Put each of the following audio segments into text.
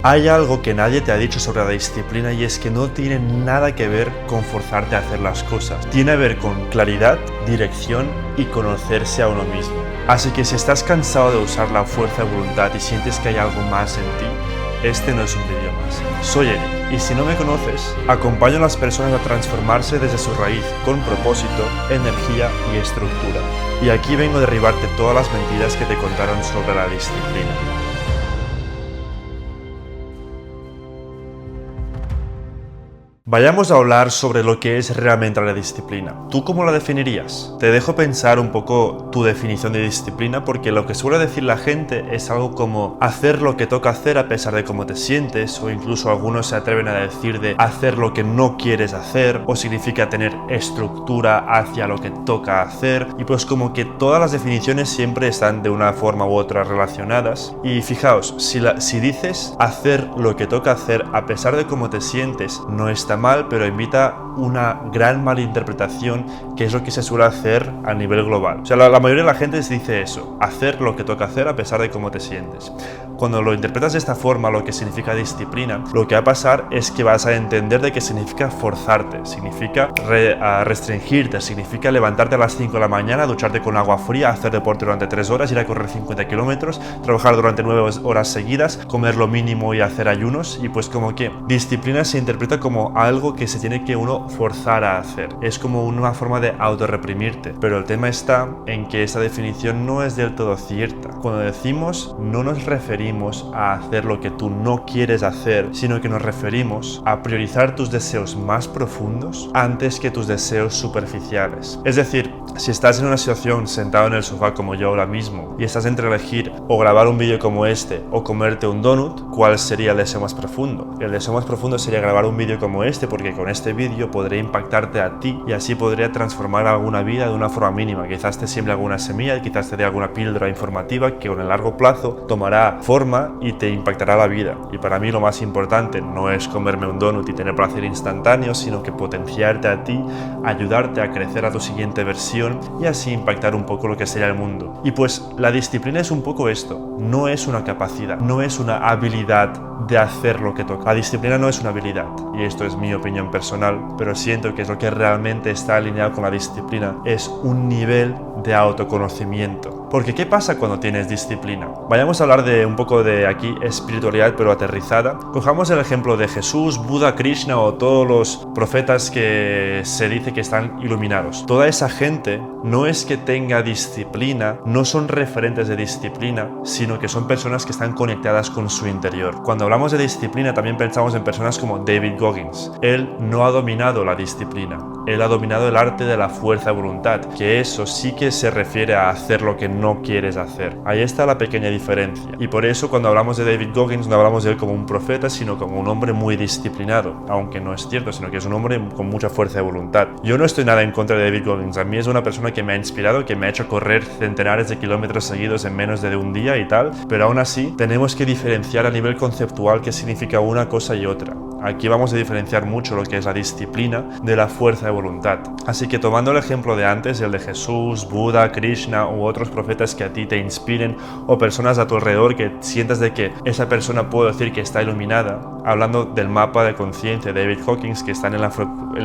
Hay algo que nadie te ha dicho sobre la disciplina y es que no tiene nada que ver con forzarte a hacer las cosas. Tiene que ver con claridad, dirección y conocerse a uno mismo. Así que si estás cansado de usar la fuerza de voluntad y sientes que hay algo más en ti, este no es un vídeo más. Soy Eric y si no me conoces, acompaño a las personas a transformarse desde su raíz con propósito, energía y estructura. Y aquí vengo a derribarte todas las mentiras que te contaron sobre la disciplina. Vayamos a hablar sobre lo que es realmente la disciplina. ¿Tú cómo la definirías? Te dejo pensar un poco tu definición de disciplina porque lo que suele decir la gente es algo como hacer lo que toca hacer a pesar de cómo te sientes, o incluso algunos se atreven a decir de hacer lo que no quieres hacer, o significa tener estructura hacia lo que toca hacer, y pues como que todas las definiciones siempre están de una forma u otra relacionadas. Y fijaos, si dices hacer lo que toca hacer a pesar de cómo te sientes, no está mal, pero invita una gran malinterpretación, que es lo que se suele hacer a nivel global. O sea, la mayoría de la gente se dice eso, hacer lo que toca hacer a pesar de cómo te sientes. Cuando lo interpretas de esta forma, lo que significa disciplina, lo que va a pasar es que vas a entender de que significa forzarte, significa restringirte, significa levantarte a las 5 de la mañana, ducharte con agua fría, hacer deporte durante 3 horas, ir a correr 50 kilómetros, trabajar durante 9 horas seguidas, comer lo mínimo y hacer ayunos. Y pues como que disciplina se interpreta como algo que se tiene que uno forzar a hacer. Es como una forma de autorreprimirte. Pero el tema está en que esta definición no es del todo cierta. Cuando decimos, no nos referimos a hacer lo que tú no quieres hacer, sino que nos referimos a priorizar tus deseos más profundos antes que tus deseos superficiales. Es decir, si estás en una situación sentado en el sofá como yo ahora mismo y estás entre elegir o grabar un vídeo como este o comerte un donut, ¿cuál sería el deseo más profundo? El deseo más profundo sería grabar un vídeo como este, porque con este vídeo podría impactarte a ti y así podría transformar alguna vida de una forma mínima. Quizás te siembre alguna semilla, quizás te dé alguna píldora informativa que con el largo plazo tomará forma y te impactará la vida. Y para mí lo más importante no es comerme un donut y tener placer instantáneo, sino que potenciarte a ti, ayudarte a crecer a tu siguiente versión y así impactar un poco lo que sería el mundo. Y pues la disciplina es un poco esto, no es una capacidad, no es una habilidad de hacer lo que toca. La disciplina no es una habilidad, y esto es mi opinión personal, pero siento que es lo que realmente está alineado con la disciplina, es un nivel de autoconocimiento. Porque ¿qué pasa cuando tienes disciplina? Vayamos a hablar de un poco de aquí espiritualidad pero aterrizada. Cojamos el ejemplo de Jesús, Buda, Krishna o todos los profetas que se dice que están iluminados. Toda esa gente no es que tenga disciplina, no son referentes de disciplina, sino que son personas que están conectadas con su interior. Cuando hablamos de disciplina también pensamos en personas como David Goggins. Él no ha dominado la disciplina, él ha dominado el arte de la fuerza de voluntad, que eso sí que se refiere a hacer lo que no quieres hacer. Ahí está la pequeña diferencia. Y por eso cuando hablamos de David Goggins no hablamos de él como un profeta, sino como un hombre muy disciplinado, aunque no es cierto, sino que es un hombre con mucha fuerza de voluntad. Yo no estoy nada en contra de David Goggins, a mí es una persona que me ha inspirado, que me ha hecho correr centenares de kilómetros seguidos en menos de un día y tal, pero aún así tenemos que diferenciar a nivel conceptual qué significa una cosa y otra. Aquí vamos a diferenciar mucho lo que es la disciplina de la fuerza de voluntad. Así que tomando el ejemplo de antes, el de Jesús, Buda, Krishna u otros profetas que a ti te inspiren o personas a tu alrededor que sientas de que esa persona puedo decir que está iluminada, hablando del mapa de conciencia de David Hawkins que están en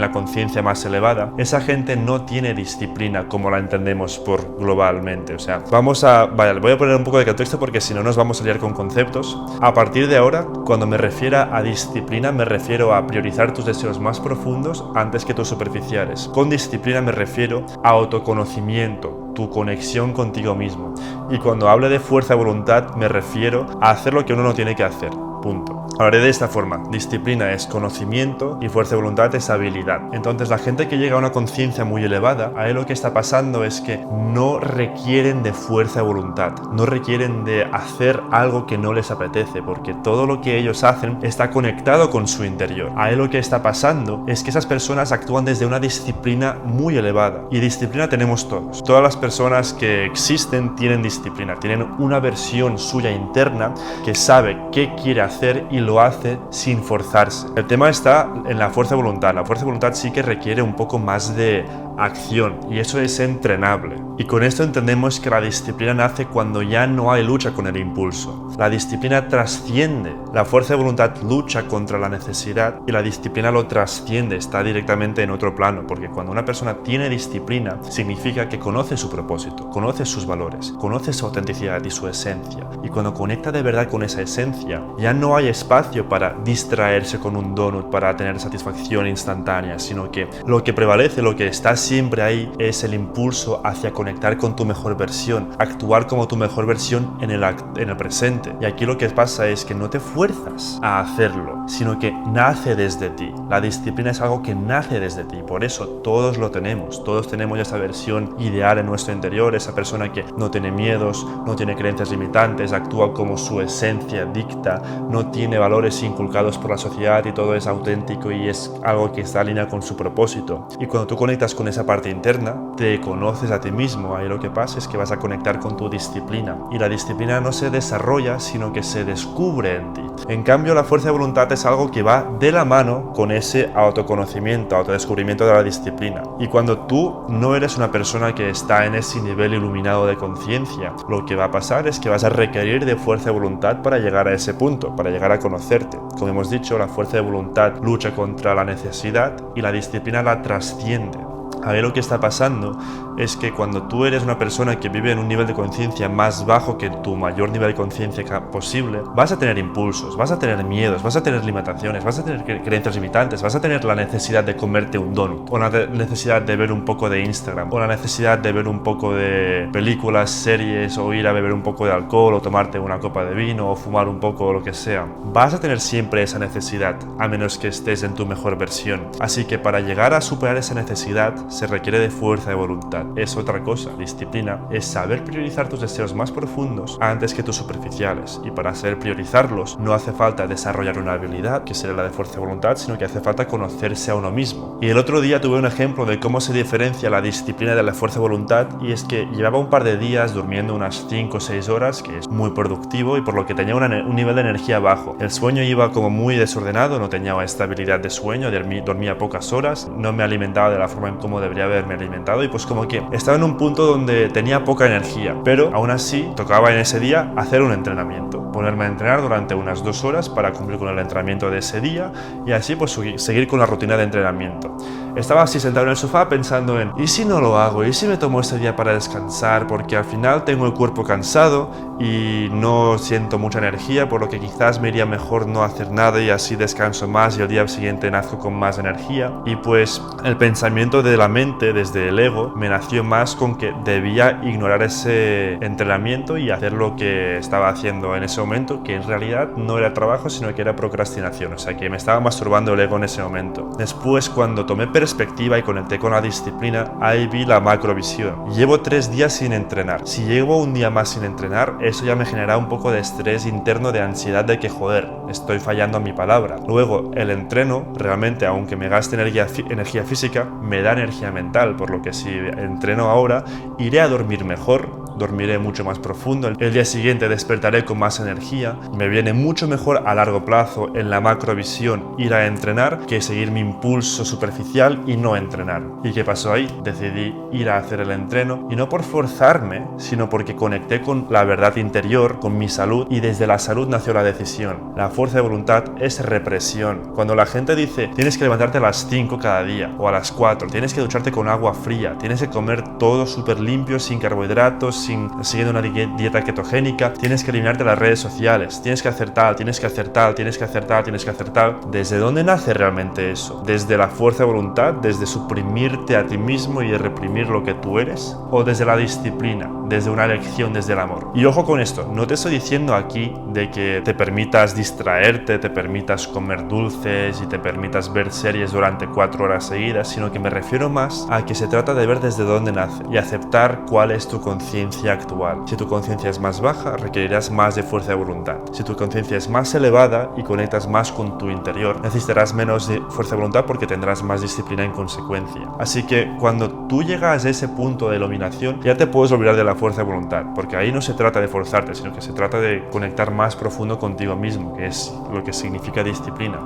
la conciencia más elevada, esa gente no tiene disciplina como la entendemos por globalmente. O sea, voy a poner un poco de contexto porque si no nos vamos a liar con conceptos. A partir de ahora, cuando me refiera a disciplina, me refiero a priorizar tus deseos más profundos antes que tus superficiales. Con disciplina me refiero a autoconocimiento, tu conexión contigo mismo. Y cuando hable de fuerza de voluntad me refiero a hacer lo que uno no tiene que hacer. Punto. Hablaré de esta forma. Disciplina es conocimiento y fuerza de voluntad es habilidad. Entonces la gente que llega a una conciencia muy elevada, ahí lo que está pasando es que no requieren de fuerza de voluntad, no requieren de hacer algo que no les apetece, porque todo lo que ellos hacen está conectado con su interior. Ahí lo que está pasando es que esas personas actúan desde una disciplina muy elevada. Y disciplina tenemos todos. Todas las personas que existen tienen disciplina, tienen una versión suya interna que sabe qué quiere hacer y lo hace sin forzarse. El tema está en la fuerza de voluntad. La fuerza de voluntad sí que requiere un poco más de acción, y eso es entrenable. Y con esto entendemos que la disciplina nace cuando ya no hay lucha con el impulso. La disciplina trasciende. La fuerza de voluntad lucha contra la necesidad y la disciplina lo trasciende, está directamente en otro plano, porque cuando una persona tiene disciplina significa que conoce su propósito, conoce sus valores, conoce su autenticidad y su esencia. Y cuando conecta de verdad con esa esencia, ya no hay espacio para distraerse con un donut para tener satisfacción instantánea, sino que lo que prevalece, lo que está siempre ahí, es el impulso hacia conectar con tu mejor versión, actuar como tu mejor versión en el presente. Y aquí lo que pasa es que no te fuerzas a hacerlo, sino que nace desde ti. La disciplina es algo que nace desde ti, por eso todos lo tenemos, todos tenemos esa versión ideal en nuestro interior, esa persona que no tiene miedos, no tiene creencias limitantes, actúa como su esencia dicta, no tiene valores inculcados por la sociedad y todo es auténtico y es algo que está alineado con su propósito. Y cuando tú conectas con esa parte interna, te conoces a ti mismo, ahí lo que pasa es que vas a conectar con tu disciplina y la disciplina no se desarrolla, sino que se descubre en ti. En cambio, la fuerza de voluntad es algo que va de la mano con ese autoconocimiento, autodescubrimiento de la disciplina. Y cuando tú no eres una persona que está en ese nivel iluminado de conciencia, lo que va a pasar es que vas a requerir de fuerza de voluntad para llegar a ese punto, para llegar a conocerte. Como hemos dicho, la fuerza de voluntad lucha contra la necesidad y la disciplina la trasciende. A ver, lo que está pasando es que cuando tú eres una persona que vive en un nivel de conciencia más bajo que tu mayor nivel de conciencia posible, vas a tener impulsos, vas a tener miedos, vas a tener limitaciones, vas a tener creencias limitantes, vas a tener la necesidad de comerte un donut, o la necesidad de ver un poco de Instagram, o la necesidad de ver un poco de películas, series, o ir a beber un poco de alcohol, o tomarte una copa de vino, o fumar un poco, o lo que sea. Vas a tener siempre esa necesidad, a menos que estés en tu mejor versión. Así que para llegar a superar esa necesidad, se requiere de fuerza de voluntad. Es otra cosa. Disciplina es saber priorizar tus deseos más profundos antes que tus superficiales, y para saber priorizarlos no hace falta desarrollar una habilidad, que sería la de fuerza de voluntad, sino que hace falta conocerse a uno mismo. Y el otro día tuve un ejemplo de cómo se diferencia la disciplina de la fuerza de voluntad, y es que llevaba un par de días durmiendo unas 5 o 6 horas, que es muy productivo, y por lo que tenía un nivel de energía bajo. El sueño iba como muy desordenado, no tenía estabilidad de sueño, dormía pocas horas, no me alimentaba de la forma en cómo debería haberme alimentado, y pues como que estaba en un punto donde tenía poca energía, pero aún así tocaba en ese día hacer un entrenamiento, ponerme a entrenar durante unas 2 horas para cumplir con el entrenamiento de ese día y así pues seguir con la rutina de entrenamiento. Estaba así sentado en el sofá pensando en ¿y si no lo hago? ¿Y si me tomo este día para descansar? Porque al final tengo el cuerpo cansado y no siento mucha energía, por lo que quizás me iría mejor no hacer nada y así descanso más y el día siguiente nazco con más energía. Y pues el pensamiento de la mente desde el ego me nació más con que debía ignorar ese entrenamiento y hacer lo que estaba haciendo en ese momento, que en realidad no era trabajo sino que era procrastinación, o sea que me estaba masturbando el ego en ese momento. Después, cuando tomé perspectiva y conecté con la disciplina, ahí vi la macrovisión. Llevo 3 días sin entrenar. Si llevo un día más sin entrenar, eso ya me genera un poco de estrés interno, de ansiedad de que joder, estoy fallando a mi palabra. Luego, el entreno realmente, aunque me gaste energía física, me da energía mental, por lo que si entreno ahora, iré a dormir mejor, dormiré mucho más profundo, el día siguiente despertaré con más energía, me viene mucho mejor a largo plazo en la macrovisión ir a entrenar que seguir mi impulso superficial y no entrenar. ¿Y qué pasó ahí? Decidí ir a hacer el entreno, y no por forzarme, sino porque conecté con la verdad interior, con mi salud, y desde la salud nació la decisión. La fuerza de voluntad es represión. Cuando la gente dice tienes que levantarte a las 5 cada día o a las 4, tienes que ducharte con agua fría, tienes que comer todo súper limpio, sin carbohidratos, siguiendo una dieta ketogénica, tienes que eliminarte las redes sociales, tienes que hacer tal, tienes que hacer tal, tienes que hacer tal, tienes que hacer tal. ¿Desde dónde nace realmente eso? ¿Desde la fuerza de voluntad? ¿Desde suprimirte a ti mismo y reprimir lo que tú eres? ¿O desde la disciplina? ¿Desde una elección, desde el amor? Y ojo con esto, no te estoy diciendo aquí de que te permitas distraerte, te permitas comer dulces y te permitas ver series durante 4 horas seguidas, sino que me refiero más a que se trata de ver desde dónde nace y aceptar cuál es tu conciencia actual. Si tu conciencia es más baja, requerirás más de fuerza de voluntad. Si tu conciencia es más elevada y conectas más con tu interior, necesitarás menos de fuerza de voluntad porque tendrás más disciplina en consecuencia. Así que cuando tú llegas a ese punto de iluminación, ya te puedes olvidar de la fuerza de voluntad, porque ahí no se trata de forzarte, sino que se trata de conectar más profundo contigo mismo, que es lo que significa disciplina.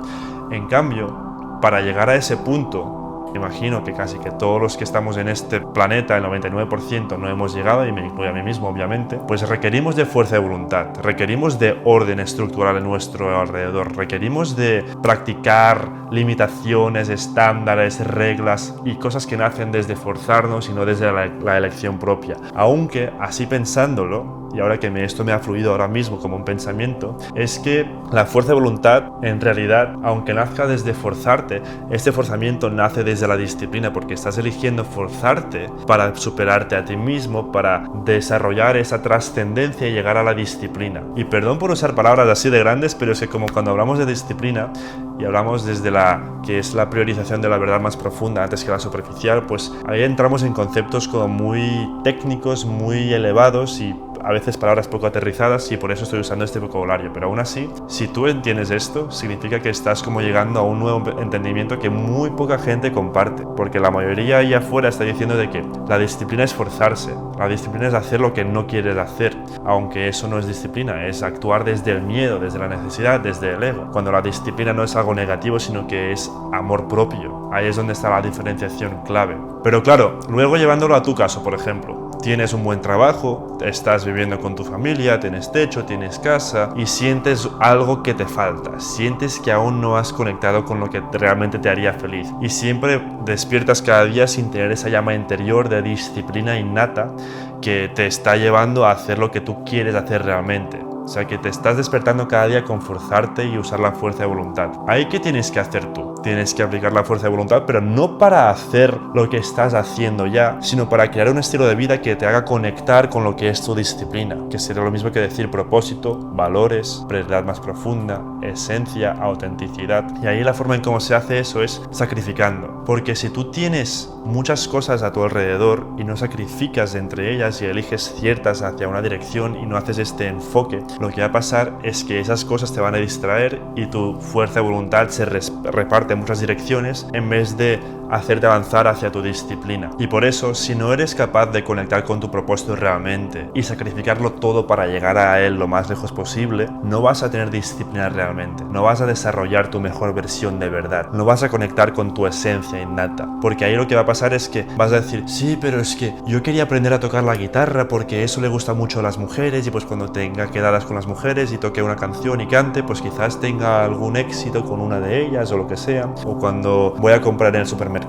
En cambio, para llegar a ese punto, imagino que casi que todos los que estamos en este planeta, el 99% no hemos llegado, y me incluyo a mí mismo obviamente, pues requerimos de fuerza de voluntad, requerimos de orden estructural en nuestro alrededor, requerimos de practicar limitaciones, estándares, reglas y cosas que nacen desde forzarnos y no desde la elección propia. Aunque así pensándolo, y ahora que esto me ha fluido ahora mismo como un pensamiento, es que la fuerza de voluntad, en realidad, aunque nazca desde forzarte, este forzamiento nace desde la disciplina, porque estás eligiendo forzarte para superarte a ti mismo, para desarrollar esa trascendencia y llegar a la disciplina. Y perdón por usar palabras así de grandes, pero es que como cuando hablamos de disciplina y hablamos desde que es la priorización de la verdad más profunda antes que la superficial, pues ahí entramos en conceptos como muy técnicos, muy elevados y a veces palabras poco aterrizadas, y por eso estoy usando este vocabulario. Pero aún así, si tú entiendes esto, significa que estás como llegando a un nuevo entendimiento que muy poca gente comparte, porque la mayoría ahí afuera está diciendo de que la disciplina es forzarse, la disciplina es hacer lo que no quieres hacer, aunque eso no es disciplina, es actuar desde el miedo, desde la necesidad, desde el ego, cuando la disciplina no es algo negativo, sino que es amor propio. Ahí es donde está la diferenciación clave. Pero claro, luego llevándolo a tu caso, por ejemplo, tienes un buen trabajo, estás viviendo con tu familia, tienes techo, tienes casa y sientes algo que te falta, sientes que aún no has conectado con lo que realmente te haría feliz y siempre despiertas cada día sin tener esa llama interior de disciplina innata que te está llevando a hacer lo que tú quieres hacer realmente. O sea, que te estás despertando cada día con forzarte y usar la fuerza de voluntad. ¿Ahí qué tienes que hacer tú? Tienes que aplicar la fuerza de voluntad, pero no para hacer lo que estás haciendo ya, sino para crear un estilo de vida que te haga conectar con lo que es tu disciplina, que sería lo mismo que decir propósito, valores, verdad más profunda, esencia, autenticidad. Y ahí la forma en cómo se hace eso es sacrificando. Porque si tú tienes muchas cosas a tu alrededor y no sacrificas entre ellas y eliges ciertas hacia una dirección y no haces este enfoque, lo que va a pasar es que esas cosas te van a distraer y tu fuerza de voluntad se reparte en muchas direcciones en vez de hacerte avanzar hacia tu disciplina. Y por eso, si no eres capaz de conectar con tu propósito realmente y sacrificarlo todo para llegar a él lo más lejos posible, no vas a tener disciplina realmente, no vas a desarrollar tu mejor versión de verdad, no vas a conectar con tu esencia innata, porque ahí lo que va a pasar es que vas a decir, sí, pero es que yo quería aprender a tocar la guitarra porque eso le gusta mucho a las mujeres y pues cuando tenga quedadas con las mujeres y toque una canción y cante, pues quizás tenga algún éxito con una de ellas o lo que sea, o cuando voy a comprar en el supermercado,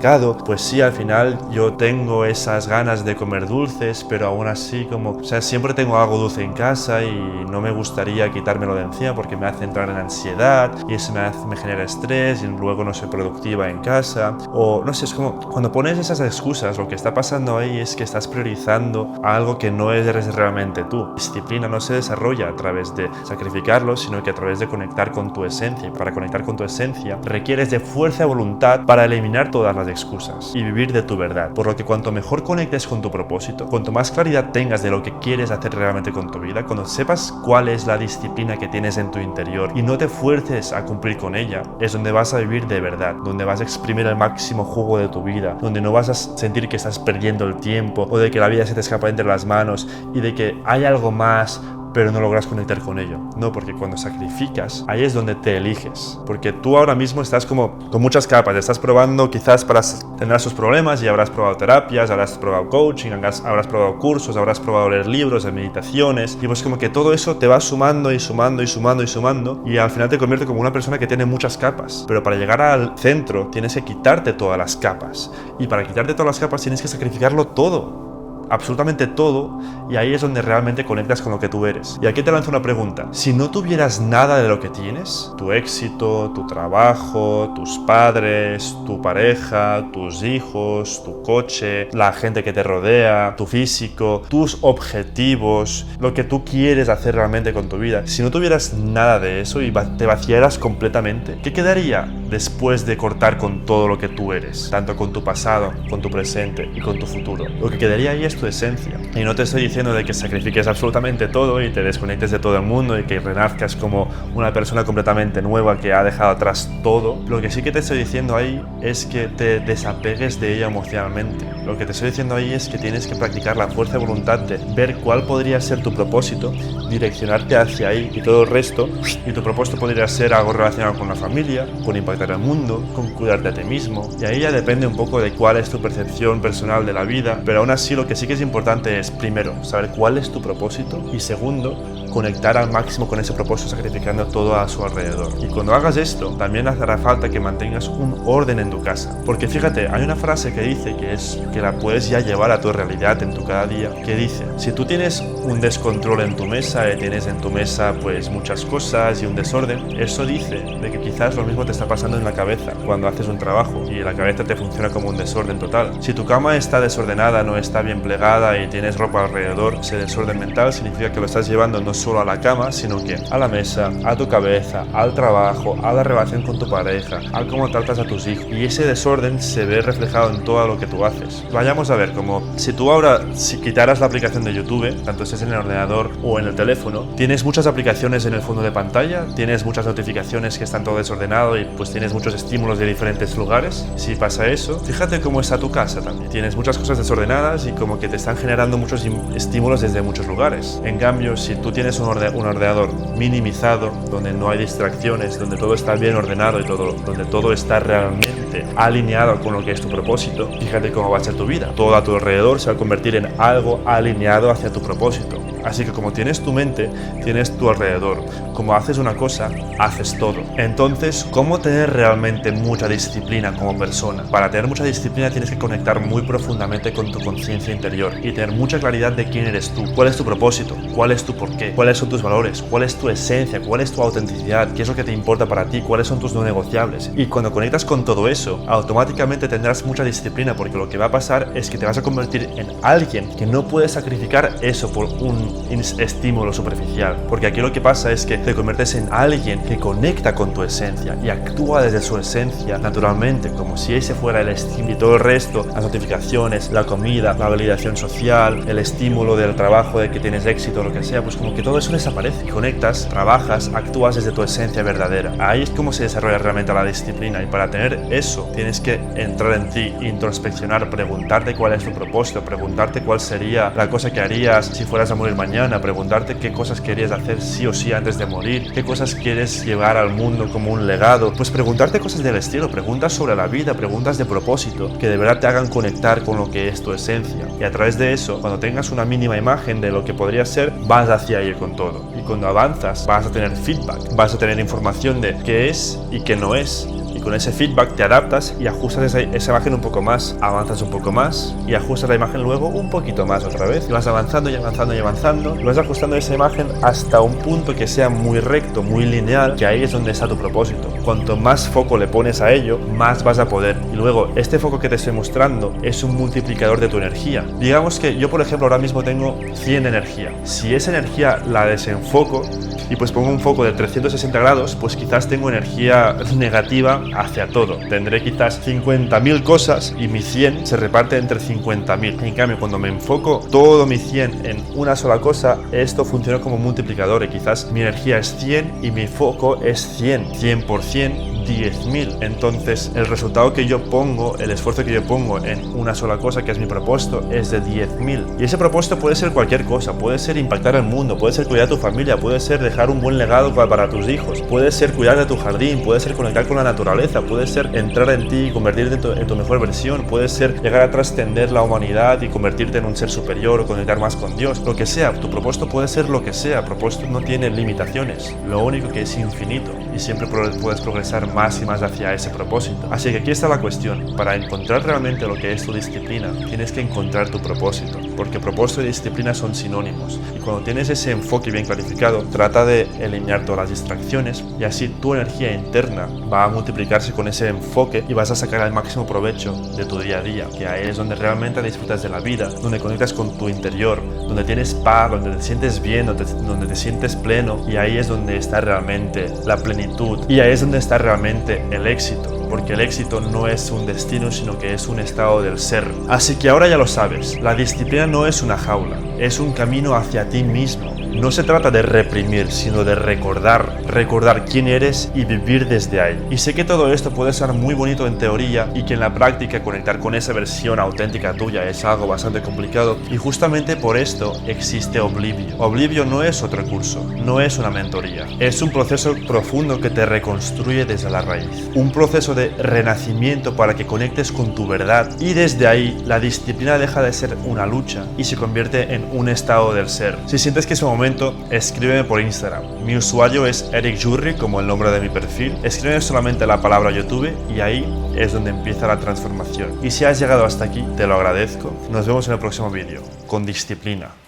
pues sí, al final yo tengo esas ganas de comer dulces, pero aún así o sea, siempre tengo algo dulce en casa y no me gustaría quitármelo de encima porque me hace entrar en ansiedad y eso me genera estrés y luego no soy productiva en casa, o no sé, es como cuando pones esas excusas, lo que está pasando ahí es que estás priorizando algo que no eres realmente tú. Disciplina no se desarrolla a través de sacrificarlo, sino que a través de conectar con tu esencia, y para conectar con tu esencia requieres de fuerza de voluntad para eliminar todas las excusas y vivir de tu verdad, por lo que cuanto mejor conectes con tu propósito, cuanto más claridad tengas de lo que quieres hacer realmente con tu vida, cuando sepas cuál es la disciplina que tienes en tu interior y no te fuerces a cumplir con ella, es donde vas a vivir de verdad, donde vas a exprimir el máximo jugo de tu vida, donde no vas a sentir que estás perdiendo el tiempo o de que la vida se te escapa entre las manos y de que hay algo más pero no logras conectar con ello. No, porque cuando sacrificas, ahí es donde te eliges. Porque tú ahora mismo estás como con muchas capas. Estás probando quizás para tener sus problemas y habrás probado terapias, habrás probado coaching, habrás probado cursos, habrás probado leer libros de meditaciones. Y pues como que todo eso te va sumando y sumando y sumando y sumando y al final te convierte como una persona que tiene muchas capas. Pero para llegar al centro tienes que quitarte todas las capas. Y para quitarte todas las capas tienes que sacrificarlo todo. Absolutamente todo, y ahí es donde realmente conectas con lo que tú eres. Y aquí te lanzo una pregunta: si no tuvieras nada de lo que tienes, tu éxito, tu trabajo, tus padres, tu pareja, tus hijos, tu coche, la gente que te rodea, tu físico, tus objetivos, lo que tú quieres hacer realmente con tu vida, si no tuvieras nada de eso y te vaciaras completamente, ¿qué quedaría después de cortar con todo lo que tú eres? Tanto con tu pasado, con tu presente y con tu futuro. Lo que quedaría ahí es tu esencia. Y no te estoy diciendo de que sacrifiques absolutamente todo y te desconectes de todo el mundo y que renazcas como una persona completamente nueva que ha dejado atrás todo. Lo que sí que te estoy diciendo ahí es que te desapegues de ella emocionalmente. Lo que te estoy diciendo ahí es que tienes que practicar la fuerza de voluntad de ver cuál podría ser tu propósito, direccionarte hacia ahí y todo el resto. Y tu propósito podría ser algo relacionado con la familia, con impactar el mundo, con cuidarte a ti mismo. Y ahí ya depende un poco de cuál es tu percepción personal de la vida, pero aún así lo que sí que es importante es, primero, saber cuál es tu propósito y segundo, conectar al máximo con ese propósito sacrificando todo a su alrededor. Y cuando hagas esto, también hará falta que mantengas un orden en tu casa. Porque fíjate, hay una frase que dice que la puedes ya llevar a tu realidad en tu cada día, que dice, si tú tienes un descontrol en tu mesa y tienes en tu mesa pues muchas cosas y un desorden, eso dice de que quizás lo mismo te está pasando en la cabeza cuando haces un trabajo y la cabeza te funciona como un desorden total. Si tu cama está desordenada, no está bien plegada y tienes ropa alrededor, ese desorden mental significa que lo estás llevando no solo a la cama, sino que a la mesa, a tu cabeza, al trabajo, a la relación con tu pareja, a cómo tratas a tus hijos. Y ese desorden se ve reflejado en todo lo que tú haces. Vayamos a ver, como si tú ahora, si quitaras la aplicación de YouTube, tanto estés en el ordenador o en el teléfono, tienes muchas aplicaciones en el fondo de pantalla, tienes muchas notificaciones que están todo desordenado y pues tienes muchos estímulos de diferentes lugares. Si pasa eso, fíjate cómo está tu casa también. Tienes muchas cosas desordenadas y como que te están generando muchos estímulos desde muchos lugares. En cambio, si tú tienes un ordenador minimizado, donde no hay distracciones, donde todo está bien ordenado y donde todo está realmente alineado con lo que es tu propósito, fíjate cómo va a ser tu vida. Todo a tu alrededor se va a convertir en algo alineado hacia tu propósito. Así que como tienes tu mente, tienes tu alrededor. Como haces una cosa, haces todo. Entonces, ¿cómo tener realmente mucha disciplina como persona? Para tener mucha disciplina tienes que conectar muy profundamente con tu conciencia interior y tener mucha claridad de quién eres tú, cuál es tu propósito, cuál es tu porqué, cuáles son tus valores, cuál es tu esencia, cuál es tu autenticidad, qué es lo que te importa para ti, cuáles son tus no negociables. Y cuando conectas con todo eso, automáticamente tendrás mucha disciplina, porque lo que va a pasar es que te vas a convertir en alguien que no puedes sacrificar eso por un estímulo superficial. Porque aquí lo que pasa es que te conviertes en alguien que conecta con tu esencia y actúa desde su esencia naturalmente, como si ese fuera el estímulo y todo el resto, las notificaciones, la comida, la validación social, el estímulo del trabajo, de que tienes éxito, lo que sea, pues como que todo eso desaparece. Y conectas, trabajas, actúas desde tu esencia verdadera. Ahí es como se desarrolla realmente la disciplina, y para tener eso tienes que entrar en ti, introspeccionar, preguntarte cuál es tu propósito, preguntarte cuál sería la cosa que harías si fueras a morir mañana, preguntarte qué cosas querías hacer sí o sí antes de morir, qué cosas quieres llevar al mundo como un legado. Pues preguntarte cosas del estilo, preguntas sobre la vida, preguntas de propósito que de verdad te hagan conectar con lo que es tu esencia, y a través de eso, cuando tengas una mínima imagen de lo que podría ser, vas hacia ahí con todo. Y cuando avanzas vas a tener feedback, vas a tener información de qué es y qué no es. Y con ese feedback te adaptas y ajustas esa imagen un poco más, avanzas un poco más y ajustas la imagen luego un poquito más otra vez. Y vas avanzando y avanzando y avanzando y vas ajustando esa imagen hasta un punto que sea muy recto, muy lineal, que ahí es donde está tu propósito. Cuanto más foco le pones a ello, más vas a poder. Y luego, este foco que te estoy mostrando es un multiplicador de tu energía. Digamos que yo, por ejemplo, ahora mismo tengo 100 de energía. Si esa energía la desenfoco y pues pongo un foco de 360 grados, pues quizás tengo energía negativa hacia todo. Tendré quizás 50.000 cosas y mi 100 se reparte entre 50.000. En cambio, cuando me enfoco todo mi 100 en una sola cosa, esto funciona como un multiplicador y quizás mi energía es 100 y mi foco es 100 por 100, 10.000. Entonces, el resultado que yo pongo, el esfuerzo que yo pongo en una sola cosa, que es mi propósito, es de 10.000. Y ese propósito puede ser cualquier cosa, puede ser impactar el mundo, puede ser cuidar a tu familia, puede ser dejar un buen legado para tus hijos, puede ser cuidar de tu jardín, puede ser conectar con la naturaleza, puede ser entrar en ti y convertirte en tu mejor versión, puede ser llegar a trascender la humanidad y convertirte en un ser superior o conectar más con Dios. Lo que sea, tu propósito puede ser lo que sea. Propósito no tiene limitaciones, lo único que es infinito, y siempre puedes progresar más y más hacia ese propósito. Así que aquí está la cuestión: para encontrar realmente lo que es tu disciplina, tienes que encontrar tu propósito, porque propósito y disciplina son sinónimos, y cuando tienes ese enfoque bien clarificado, trata de eliminar todas las distracciones, y así tu energía interna va a multiplicarse con ese enfoque y vas a sacar el máximo provecho de tu día a día, que ahí es donde realmente disfrutas de la vida, donde conectas con tu interior, donde tienes paz, donde te sientes bien, donde te sientes pleno, y ahí es donde está realmente la plenitud, y ahí es donde está realmente el éxito. Porque el éxito no es un destino, sino que es un estado del ser. Así que ahora ya lo sabes, la disciplina no es una jaula, es un camino hacia ti mismo. No se trata de reprimir, sino de recordar quién eres y vivir desde ahí. Y sé que todo esto puede ser muy bonito en teoría y que en la práctica conectar con esa versión auténtica tuya es algo bastante complicado, y justamente por esto existe Oblivio. Oblivio no es otro curso, no es una mentoría, es un proceso profundo que te reconstruye desde la raíz, un proceso de renacimiento para que conectes con tu verdad, y desde ahí la disciplina deja de ser una lucha y se convierte en un estado del ser. Si sientes que es el momento, escríbeme por Instagram. Mi usuario es Eric Jurri, como el nombre de mi perfil. Escríbeme solamente la palabra YouTube y ahí es donde empieza la transformación. Y si has llegado hasta aquí, te lo agradezco. Nos vemos en el próximo vídeo. Con disciplina.